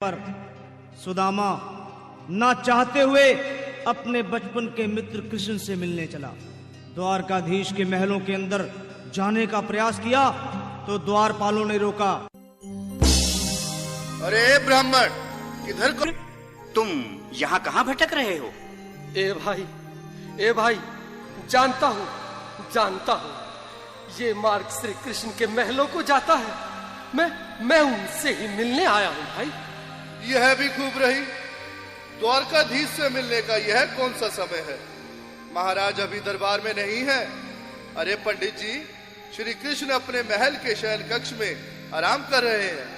पर सुदामा ना चाहते हुए अपने बचपन के मित्र कृष्ण से मिलने चला। द्वारकाधीश के महलों के अंदर जाने का प्रयास किया तो द्वारपालों ने रोका। अरे ब्राह्मण, किधर को? तुम यहाँ कहाँ भटक रहे हो? ए भाई, जानता हूँ ये मार्ग श्री कृष्ण के महलों को जाता है। मैं उनसे ही मिलने आया हूँ भाई। यह भी खूब रही, द्वारकाधीश से मिलने का यह कौन सा समय है? महाराज अभी दरबार में नहीं है। अरे पंडित जी, श्री कृष्ण अपने महल के शयन कक्ष में आराम कर रहे हैं।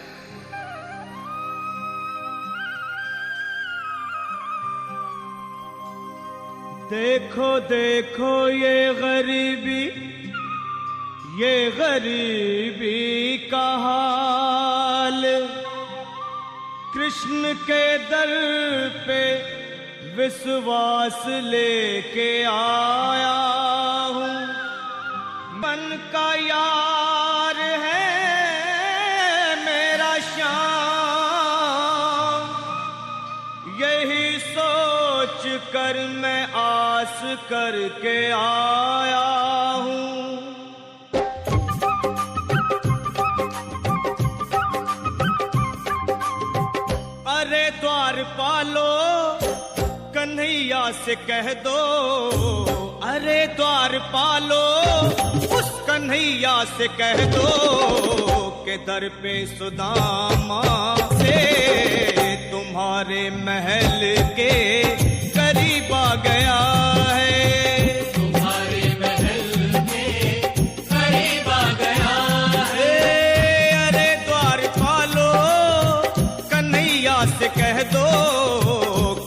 देखो देखो ये गरीबी का हाल, कृष्ण के दर पे विश्वास लेके आया हूँ। मन का यार है मेरा श्याम, यही सोच कर मैं आस करके आया हूँ। अरे द्वारपालो, कन्हैया से कह दो, अरे द्वारपालो, उस कन्हैया से कह दो कि दर पे सुदामा से तुम्हारे महल के करीब आ गया है। तुम्हारे महल के करीब आ गया है। अरे द्वारपालो, कन्हैया से कह दो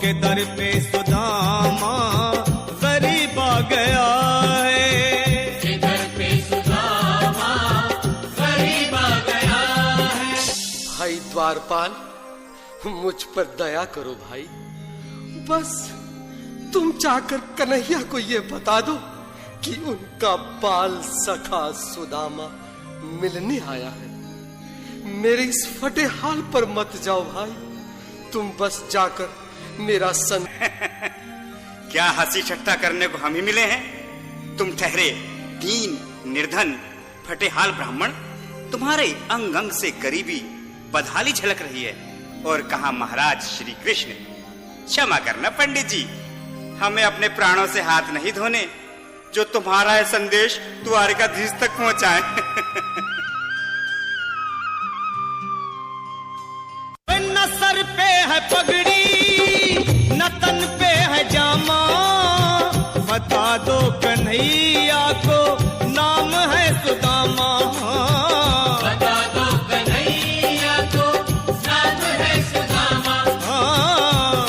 कि दर पे सुदामा करीब आ गया है। दर पे सुदामा करीब आ गया है। भाई द्वारपाल, मुझ पर दया करो भाई। बस तुम जाकर कन्हैया को ये बता दो कि उनका बाल सखा सुदामा मिलने आया है। मेरे इस फटे हाल पर मत जाओ भाई, तुम बस जाकर मेरा सन क्या हंसी ठट्टा करने को हम ही मिले हैं? तुम ठहरे दीन निर्धन फटेहाल ब्राह्मण, तुम्हारे अंग अंग से गरीबी बदहाली झलक रही है। और कहा महाराज श्री कृष्ण। क्षमा करना पंडित जी, हमें अपने प्राणों से हाथ नहीं धोने जो तुम्हारा है संदेश द्वारकाधीश तक पहुंचाए। न सर पे है पगड़ी, न तन पे है जामा, बता दो कन्हैया को नाम है सुदामा। बता दो कन्हैया को नाम है सुदामा।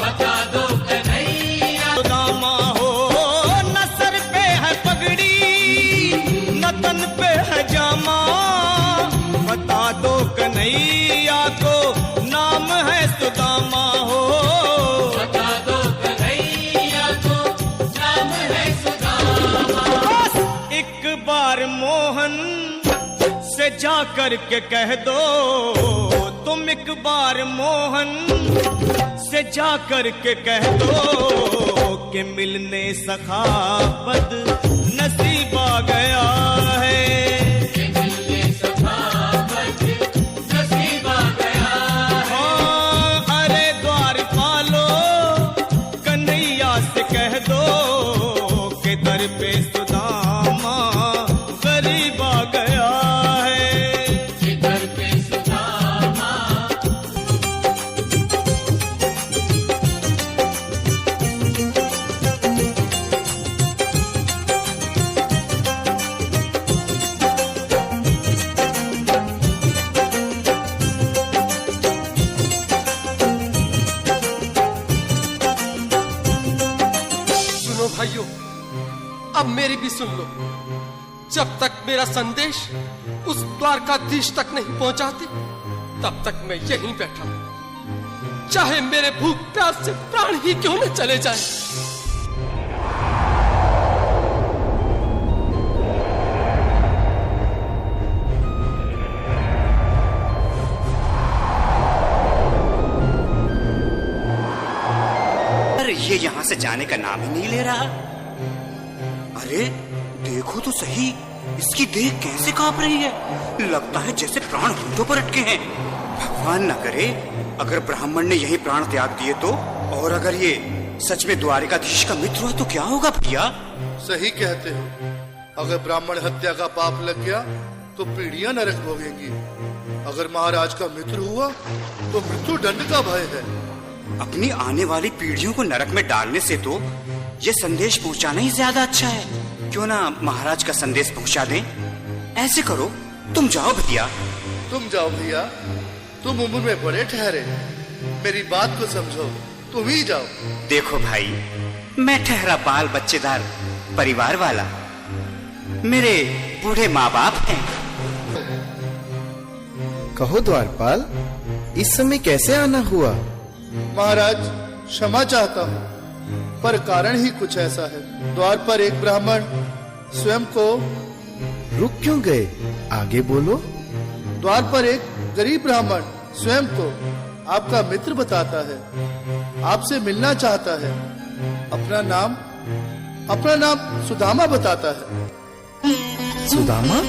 बता दो कन्हैया सुदामा हो, न सर पे है पगड़ी, न तन पे है जामा, बता दो कन्हैया को नाम है सुदामा हो। बता दो कन्हैया को नाम है सुदामा। बस एक बार मोहन से जा कर के कह दो, तुम एक बार मोहन से जा कर के कह दो कि मिलने सखा बद नसीब आ गया है। मिलने सखा बद नसीब आ गया है। अरे द्वारपालो, कन्हैया से कह दो कि दर पे सुदामा करीब आ गया है। दर पे सुदामा। सुनो भाइयों, अब मेरी भी सुन लो। जब तक मेरा संदेश उस द्वारकाधीश तक नहीं पहुंचाते, तब तक मैं यहीं बैठा हूं, चाहे मेरे भूख प्यास से प्राण ही क्यों न चले जाए। से जाने का नाम ही नहीं ले रहा। अरे देखो तो सही, इसकी देह कैसे कांप रही है। लगता है जैसे प्राण होठों पर अटके हैं। भगवान न करे अगर ब्राह्मण ने यही प्राण त्याग दिए तो, और अगर ये सच में द्वारिकाधीश का मित्र हुआ तो क्या होगा भैया? सही कहते हो, अगर ब्राह्मण हत्या का पाप लग गया तो पीढ़ियां नरक भोगेंगी। अगर महाराज का मित्र हुआ तो मृत्यु दंड का भय है। अपनी आने वाली पीढ़ियों को नरक में डालने से तो ये संदेश पहुंचाना ही ज्यादा अच्छा है। क्यों ना महाराज का संदेश पहुंचा दें? ऐसे करो, तुम जाओ भैया। तुम जाओ भैया, तुम उम्र में बड़े ठहरे, मेरी बात को समझो, तुम ही जाओ। देखो भाई, मैं ठहरा बाल बच्चेदार परिवार वाला, मेरे बूढ़े माँ बाप हैं। कहो द्वारपाल, इस समय कैसे आना हुआ? महाराज क्षमा चाहता हूँ, पर कारण ही कुछ ऐसा है। द्वार पर एक ब्राह्मण स्वयं को रुक क्यों गए? आगे बोलो। द्वार पर एक गरीब ब्राह्मण स्वयं को आपका मित्र बताता है, आपसे मिलना चाहता है। अपना नाम सुदामा बताता है। सुदामा?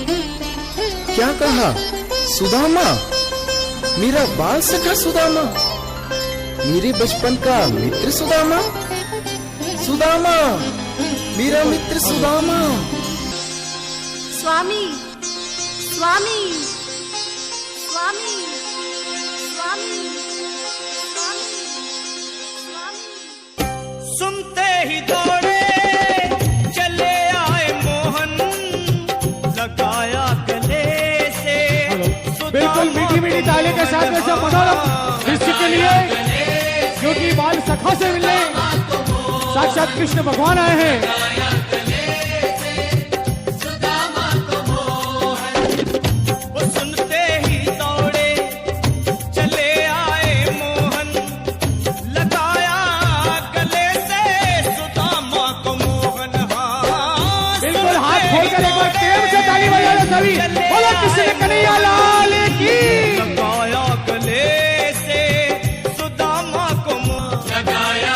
क्या कहा? सुदामा? मेरा बाल सखा सुदामा? मेरे बचपन का मित्र सुदामा? सुदामा, मेरा मित्र सुदामा। स्वामी, स्वामी, स्वामी, स्वामी, स्वामी, स्वामी। सुनते ही दौड़े चले आए मोहन, लगाया गले से बिल्कुल मीठी मीठी ताली के साथ में सब मनोरम दृश्य के लिए, क्योंकि बाल सखा से मिलने साक्षात कृष्ण भगवान आए हैं।